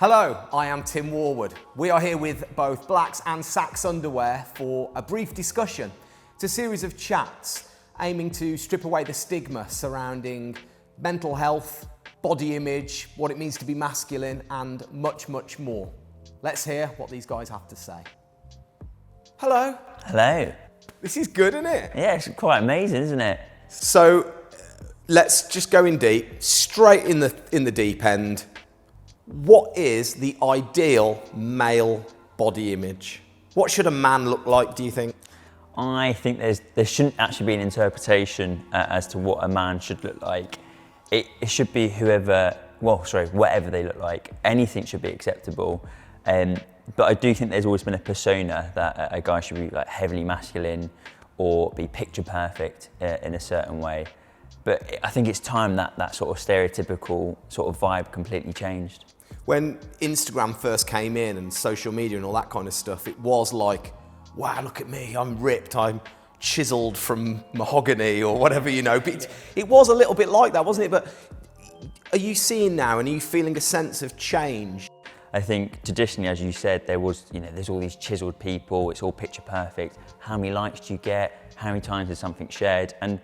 Hello, I am Tim Warwood. We are here with both Blacks and Saxx Underwear for a brief discussion. It's a series of chats aiming to strip away the stigma surrounding mental health, body image, what it means to be masculine, and much, much more. Let's hear what these guys have to say. Hello. Hello. This is good, isn't it? Yeah, it's quite amazing, isn't it? So let's just go in deep, straight in the deep end. What is the ideal male body image? What should a man look like, do you think? I think there shouldn't actually be an interpretation as to what a man should look like. It should be whatever they look like. Anything should be acceptable. But I do think there's always been a persona that a guy should be like heavily masculine or be picture perfect in a certain way. But I think it's time that sort of stereotypical sort of vibe completely changed. When Instagram first came in and social media and all that kind of stuff, it was like, wow, look at me, I'm ripped, I'm chiseled from mahogany or whatever, you know. But it was a little bit like that, wasn't it? But are you seeing now and are you feeling a sense of change? I think traditionally, as you said, there's all these chiseled people, it's all picture perfect. How many likes do you get? How many times is something shared? And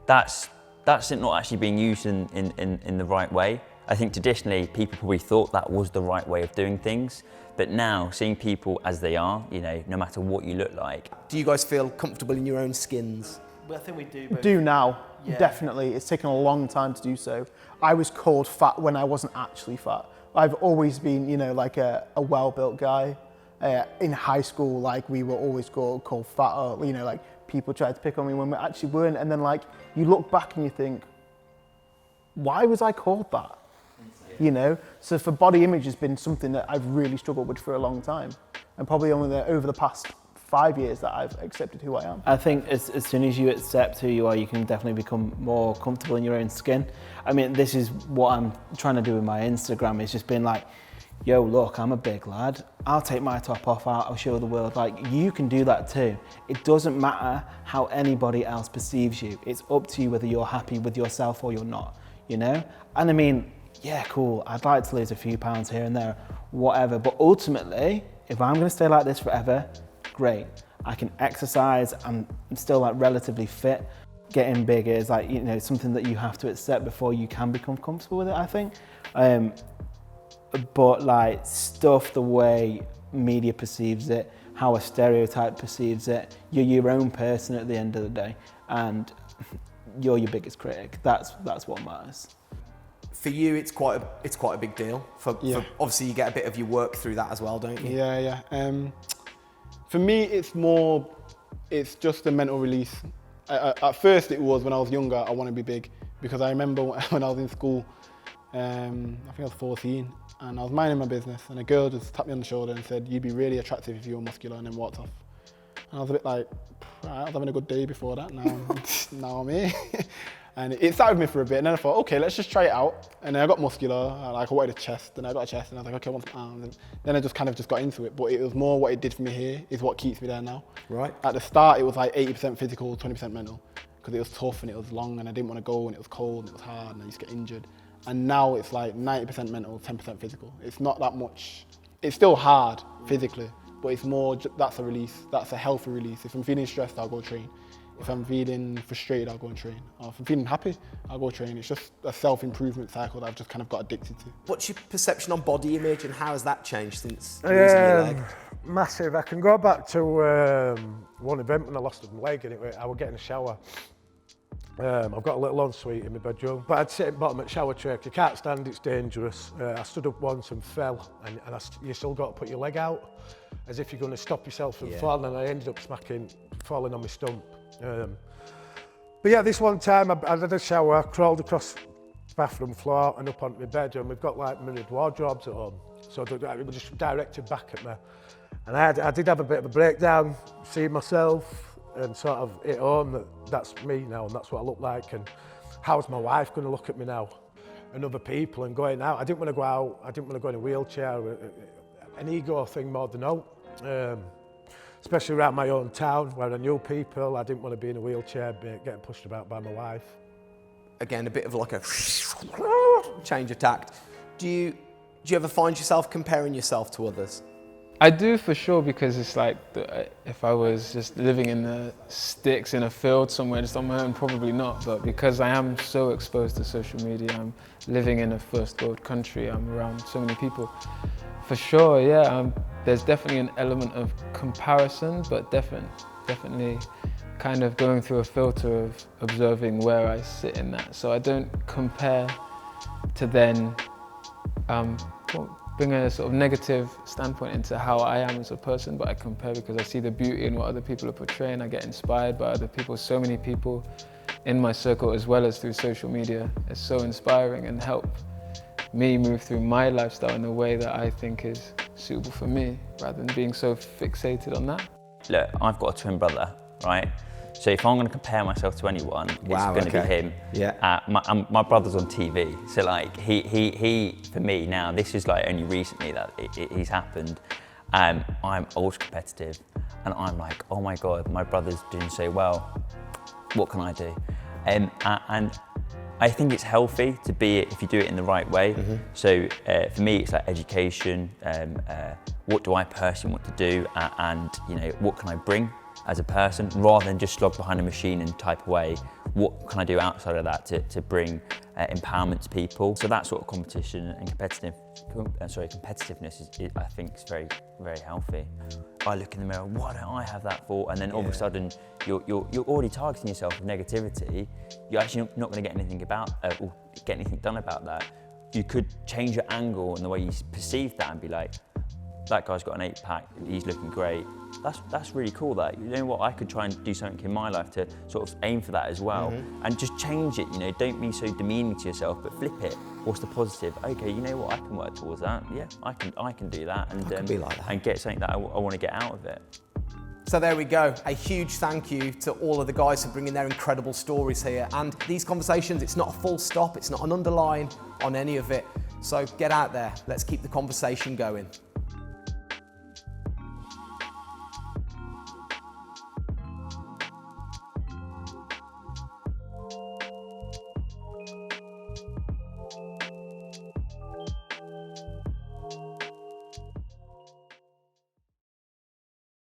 that's not actually being used in the right way. I think traditionally people probably thought that was the right way of doing things, but now seeing people as they are, no matter what you look like. Do you guys feel comfortable in your own skins? Well, I think we do. Do now, Yeah. Definitely. It's taken a long time to do so. I was called fat when I wasn't actually fat. I've always been, like a well-built guy. In high school, we were always called fat, or, people tried to pick on me when we actually weren't. And then, you look back and you think, why was I called that? So for body image has been something that I've really struggled with for a long time. And probably only over the past 5 years that I've accepted who I am. I think as soon as you accept who you are, you can definitely become more comfortable in your own skin. I mean, this is what I'm trying to do with my Instagram. It's just been like, yo, look, I'm a big lad. I'll take my top off, I'll show the world. You can do that too. It doesn't matter how anybody else perceives you. It's up to you whether you're happy with yourself or you're not, And I mean, yeah, cool, I'd like to lose a few pounds here and there, whatever. But ultimately, if I'm gonna stay like this forever, great. I can exercise, I'm still relatively fit. Getting bigger is something that you have to accept before you can become comfortable with it, I think. But stuff the way media perceives it, how a stereotype perceives it, you're your own person at the end of the day, and you're your biggest critic. That's what matters. For you, it's quite a big deal. For obviously, you get a bit of your work through that as well, don't you? Yeah. For me, it's just a mental release. At first, it was when I was younger, I want to be big, because I remember when I was in school, I think I was 14, and I was minding my business, and a girl just tapped me on the shoulder and said, "You'd be really attractive if you were muscular," and then walked off. And I was a bit like, I was having a good day before that, now I'm here. And it sat with me for a bit, and then I thought, okay, let's just try it out. And then I got muscular, I wanted a chest, and I got a chest, and I was like, okay, I want some arms. And then I just kind of got into it, but it was more what it did for me here is what keeps me there now. Right. At the start, it was 80% physical, 20% mental, because it was tough and it was long, and I didn't want to go, and it was cold, and it was hard, and I used to get injured. And now it's 90% mental, 10% physical. It's not that much. It's still hard physically, but it's more, that's a release, that's a healthy release. If I'm feeling stressed, I'll go train. If I'm feeling frustrated, I'll go and train. Or if I'm feeling happy, I'll go train. It's just a self-improvement cycle that I've just kind of got addicted to. What's your perception on body image and how has that changed since losing your leg? Massive. I can go back to one event when I lost my leg, and I was getting a shower. I've got a little ensuite in my bedroom, but I'd sit at the bottom of the shower tray. You can't stand, it's dangerous. I stood up once and fell, and you still got to put your leg out as if you're going to stop yourself from falling, and I ended up falling on my stump. But yeah, this one time I had a shower, crawled across the bathroom floor and up onto my bed, and we've got mirrored wardrobes at home, so it was just directed back at me. And I did have a bit of a breakdown, seeing myself, and sort of hit home that that's me now and that's what I look like, and how's my wife going to look at me now? And other people, and going out. I didn't want to go out, I didn't want to go in a wheelchair, an ego thing more than out. Especially around my own town where I knew people, I didn't want to be in a wheelchair getting pushed about by my wife. Again, a bit of a change of tact. Do you Do you ever find yourself comparing yourself to others? I do for sure, because it's like if I was just living in the sticks in a field somewhere just on my own, probably not. But because I am so exposed to social media, I'm living in a first world country, I'm around so many people. For sure, yeah, there's definitely an element of comparison, but definitely kind of going through a filter of observing where I sit in that. So I don't compare to then bring a sort of negative standpoint into how I am as a person, but I compare because I see the beauty in what other people are portraying. I get inspired by other people, so many people in my circle as well as through social media. It's so inspiring and help me move through my lifestyle in a way that I think is suitable for me, rather than being so fixated on that. Look, I've got a twin brother, right? So if I'm going to compare myself to anyone, it's going to be him. Yeah. My brother's on TV, so like he for me now, this is like only recently that he's happened. I'm ultra competitive, and I'm like, oh my God, my brother's doing so well. What can I do? And I think it's healthy to be it if you do it in the right way. So for me, it's like education. What do I personally want to do, and what can I bring as a person, rather than just slog behind a machine and type away. What can I do outside of that to bring empowerment to people? So that sort of competition and competitiveness is I think is very, very healthy. I look in the mirror, why don't I have that thought? And then all of a sudden, you're already targeting yourself with negativity. You're actually not going to get anything or get anything done about that. You could change your angle and the way you perceive that and be like, that guy's got an 8-pack, he's looking great. That's really cool. That, you know what, I could try and do something in my life to sort of aim for that as well, and just change it. Don't be so demeaning to yourself, but flip it. What's the positive? Okay, you know what, I can work towards that. Yeah, I can do that, and be like that. and get something that I want to get out of it. So there we go. A huge thank you to all of the guys for bringing their incredible stories here. And these conversations, it's not a full stop, it's not an underline on any of it. So get out there, let's keep the conversation going.